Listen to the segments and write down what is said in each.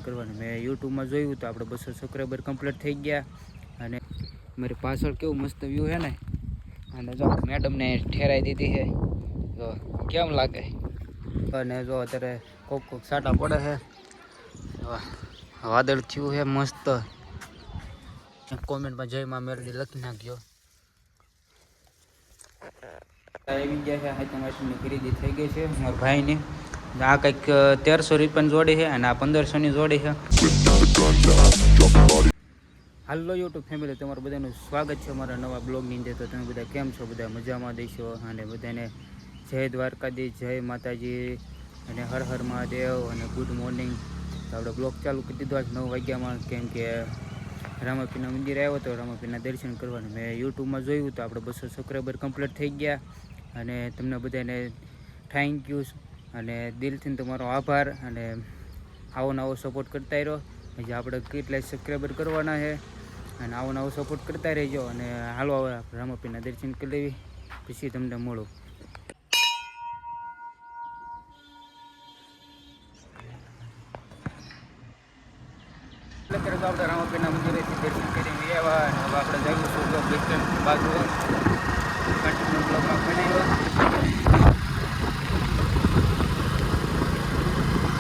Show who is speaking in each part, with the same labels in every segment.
Speaker 1: કરવાનું મેં યુટ્યુબમાં જોયું તો આપણે 200 સબસ્ક્રાઈબર કમ્પ્લીટ થઈ ગયા અને મારી પાછળ કેવું મસ્ત વ્યૂ છે ને અને જો મેડમને ઠેરાઈ દીધી છે તો કેમ લાગે અને જો અત્યારે કોક સાટા પડે છે વાદળ થયું છે મસ્ત કોમેન્ટમાં જય માં મેલડી લખી નાખજો આવી ગયા છે હાઈ તમારી ખરીદી થઈ ગઈ છે મારા ભાઈની આ કંઈક 1300 રૂપિયાની જોડી છે અને આ 1500ની જોડી છે હાલો યુટ્યુબ ફેમિલી તમારું બધાનું સ્વાગત છે અમારા નવા બ્લોગની અંદર તો તમે બધા કેમ છો બધા મજામાં દેશો અને બધાને જય દ્વારકાધીશ જય માતાજી અને હર હર મહાદેવ અને ગુડ મોર્નિંગ તો આપણે બ્લોગ ચાલુ કરી દીધો આજ 9 વાગ્યામાં કેમ કે રામાપીરના મંદિરે આવ્યો તો રામાપીરના દર્શન કરવાનું મેં યુટ્યુબમાં જોયું તો આપણે 200 સબસ્ક્રાઈબર કમ્પ્લીટ થઈ ગયા અને તમને બધાને થેન્ક યુ અને દિલથી તમારો આભાર અને આવો નવો સપોર્ટ કરતા રહ્યો હજી આપણે કેટલાય સબસ્ક્રાઈબર કરવાના છે અને આવો નવો સપોર્ટ કરતા રહેજો અને હાલો હવે રામાપીરના દર્શન કરી લેવી પછી તમને મળું અત્યારે તો આપણે રામાપીરના મંદિરેથી દર્શન કરીને આવ્યા અને હવે આપણે જઈશું તો બસ સ્ટેન્ડ બાજુ કન્ટિન્યુ બ્લોગમાં બનાવ્યો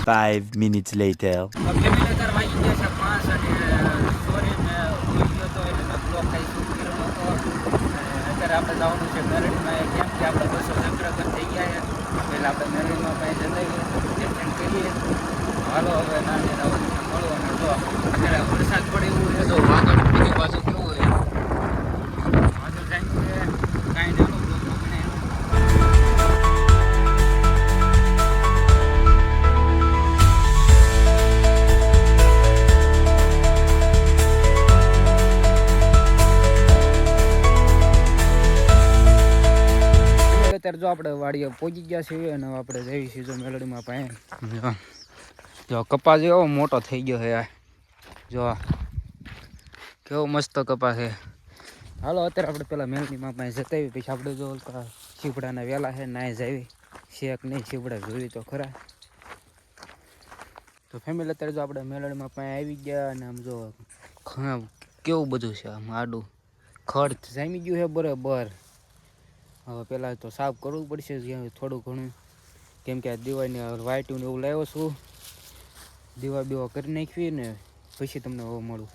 Speaker 2: 5 minutes later.
Speaker 1: આપણે જવાનું છે મેરડીમાં કેમ કે આપણે 200 સબસ્ક્રાઈબર થઈ ગયા છે પહેલાં આપણે મેરડીમાં પાસે જઈએ દર્શન કરીએ હાલો હવે નાની મળો અને જો અત્યારે વરસાદ પડે એવું છે તો વાદળ બીજી બાજુ કેવું હોય વાદળ જાય છે કાંઈ નાનો બ્લોકમાં બને અત્યારે જો આપણે વાડીએ પહોંચી ગયા છીએ અને આપણે જઈએ છીએ જો મેલડીમાં પાસે જો કપાસ એવો મોટો થઈ ગયો છે જો કેવો મસ્ત કપાસ છે હાલો અત્યારે આપણે પેલા મેલડીમાં પાસે જતા આવી પછી આપણે જો શીપડાના વેલા છે નાય જાવી શેક નહીં શીપડા જોઈ તો ખરા તો ફેમિલી અત્યારે જો આપણે મેલડીમાં પાસે આવી ગયા અને આમ જો કેવું બધું છે આમ આડું ખડ જામી ગયું છે બરાબર હવે પહેલાં તો સાફ કરવું પડશે થોડું ઘણું કેમ કે આ દિવાળીને વાઈટું એવું લાવ્યો છું દીવા બીવા કરી નાખવી ને પછી તમને હવે મળું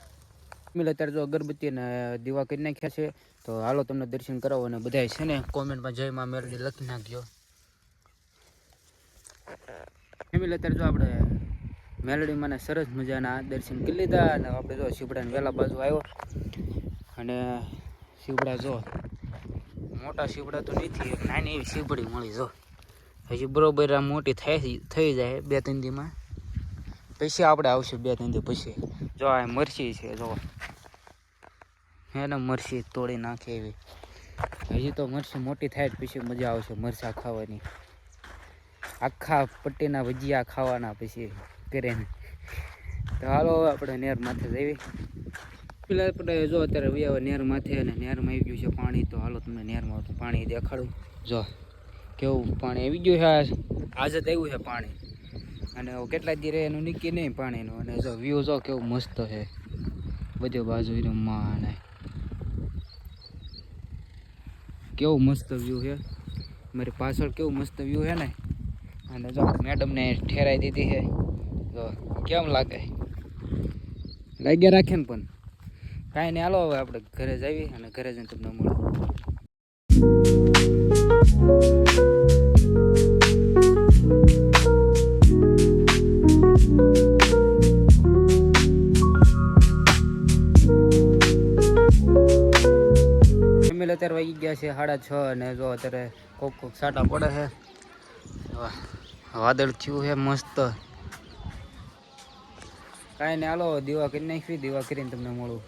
Speaker 1: મિલ અત્યારે જો અગરબત્તી અને દીવા કરી નાખ્યા છે તો હાલો તમને દર્શન કરાવો અને બધા છે ને કોમેન્ટમાં જય માં મેલડી લખી નાખજો મિલ અત્યારે જો આપણે મેલડીમાં સરસ મજાના દર્શન કરી લીધા અને આપણે જો શીપડાને વહેલા બાજુ આવ્યો અને શીપડા જો મોટા શીપડા તો નથી નાની એવી શીપડી મળી જો હજી બરોબર આ મોટી થઈ જાય 2-3 દીમાં પછી આપણે આવશે 2-3 દી પછી જો આ મરચી છે જો હે ને મરચી તોડી નાખે એવી હજી તો મરચી મોટી થાય પછી મજા આવશે મરચા ખાવાની આખા પટ્ટીના ભજીયા ખાવાના પછી કરીને તો હાલો આપણે નેર માથે જઈએ પેલા આપણે જો અત્યારે વ્યાવા નેર માથે અને નેરમાં આવી ગયું છે પાણી તો હાલો તમને નેરમાં પાણી દેખાડું જો કેવું પાણી આવી ગયું છે આજે જ આવ્યું છે પાણી અને કેટલા દી રહે એનું નીકી નહીં પાણીનું અને જો વ્યૂ જો કેવું મસ્ત છે બધી બાજુ રમવા કેવું મસ્ત વ્યૂ છે મારી પાછળ કેવું મસ્ત વ્યૂ છે ને અને જો મેડમને ઠેરાઈ દીધી છે જો કેમ લાગે લાગ્યા રાખે ને પણ કાંઈ નહીં હાલો હવે આપણે ઘરે જઈએ અને ઘરે જઈને તમને મળું અત્યારે વાગી ગયા છે 6:30 અને જો અત્યારે કોક સાટા પડે છે વાદળ થયું છે મસ્ત કાંઈ નહીં હાલો દીવા કરી નાખવી દીવા કરીને તમને મળું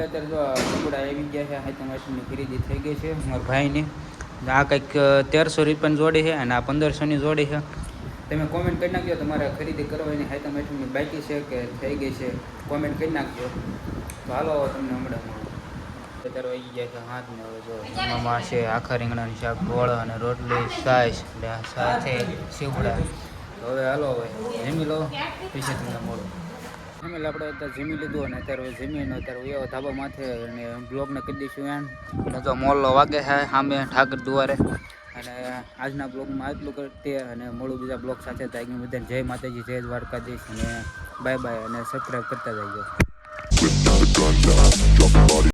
Speaker 1: અત્યારે જો કપડા આવી ગયા છે હાઈ તમારી ખરીદી થઈ ગઈ છે મારા ભાઈની આ કંઈક 1300 રૂપિયાની જોડી છે અને આ 1500ની જોડી છે તમે કોમેન્ટ કરી નાખજો તમારે ખરીદી કરવાની હાઈટમ આઈટમની બાકી છે કે થઈ ગઈ છે, કોમેન્ટ કરી નાખજો. તો હાલો તમને હમણાં અત્યારે આવી ગયા છે હાથ ને હવે જો એમાં છે આખા રીંગણાની શાક, ગોળ અને રોટલી, છાશ ને સાથે સીવડા. તો હવે હાલો હવે જમી લો પછી તમને મળો. જમી આપણે અત્યારે જમી લીધું અને અત્યારે જમીને અત્યારે એવો ધાબા માથે અને બ્લોગને કરી દઈશું એમ. અને જો મોરલો વાગે છે સામે ઠાકર દ્વારે. અને આજના બ્લોગમાં આટલું કરતી અને મળું બીજા બ્લોગ સાથે. તો આગળ બધાને જય માતાજી, જય દ્વારકાધીશ અને બાય બાય અને સબસ્ક્રાઈબ કરતા જજો.